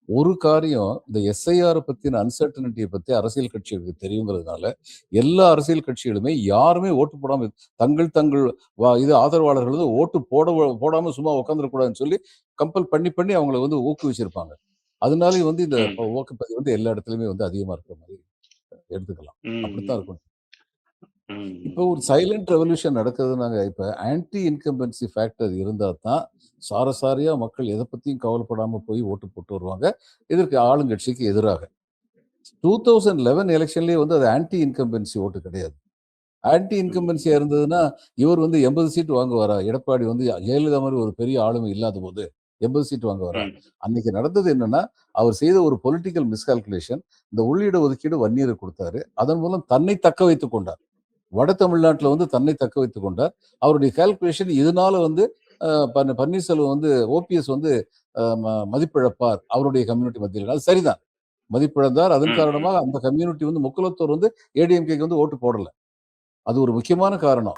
ஒரு காரியம் இந்த எஸ்ஐஆர் பத்தின அன்சர்டனிட்டியை பத்தி அரசியல் கட்சிகளுக்கு தெரியுங்கிறதுனால, எல்லா அரசியல் கட்சிகளுமே யாருமே ஓட்டு போடாம தங்கள் இது ஆதரவாளர்கள் வந்து ஓட்டு போடாம சும்மா உட்காந்துடக்கூடாதுன்னு சொல்லி கம்பல் பண்ணி பண்ணி அவங்கள வந்து ஊக்குவிச்சிருப்பாங்க. அதனாலயே வந்து இந்த ம். வாக்குப்பதிவு வந்து எல்லா இடத்துலயுமே வந்து அதிகமா இருக்கிற மாரி எடுத்துக்கலாம். அப்படித்தான் ம். இருக்கும். இப்போ ஒரு ம். சைலண்ட் ரெவல்யூஷன் நடக்குதுன்னாங்க. இப்ப ஆன்டி இன்கம்பன்சி ஃபேக்டர் இருந்தா தான், சாரசாரியா மக்கள் எத பத்தியும் கவலைப்படாம போய் ஓட்டு போட்டு வருவாங்க. இதற்கு ஆளுங்கட்சிக்கு எதிராக. 2011 எலக்ஷன்லயே வந்து அது ஆன்டி இன்கம்பன்சி ஓட்டு கிடையாது. ஆன்டி ம். இன்கம்பன்சியா இருந்ததுன்னா, இவர் வந்து 80 சீட் வாங்குவாரா? எடப்பாடி வந்து ஜெயலலிதா மாரி ஒரு பெரிய ஆளுமை இல்லாதபோது 80 சீட் வாங்குவாரா? ம். அன்னைக்கு நடந்தது என்னன்னா, அவர் செய்த ஒரு பொலிட்டிக்கல் மிஸ்கால்குலேஷன். இந்த உள்ளீடு ஒதுக்கீடு வன்னியருக்கு குடுத்தாரு. அதன் மூலம் தன்னை தக்க வைத்துக் கொண்டார். வட தமிழ்நாட்டுல வந்து தன்னை தக்க வைத்துக் கொண்டார். அவருடைய கால்குலேஷன் இதனால வந்து பன்னீர்செல்வம் வந்து ஓபிஎஸ் வந்து மதிப்பிழப்பார் அவருடைய கம்யூனிட்டி மத்தியில. அது சரிதான். மதிப்பிழந்தார். அதன் ம். ம். காரணமாக அந்த கம்யூனிட்டி வந்து முக்குலத்தோர் வந்து ஏடிஎம்கேக்கு வந்து ஓட்டு போடல. அது ஒரு முக்கியமான காரணம்.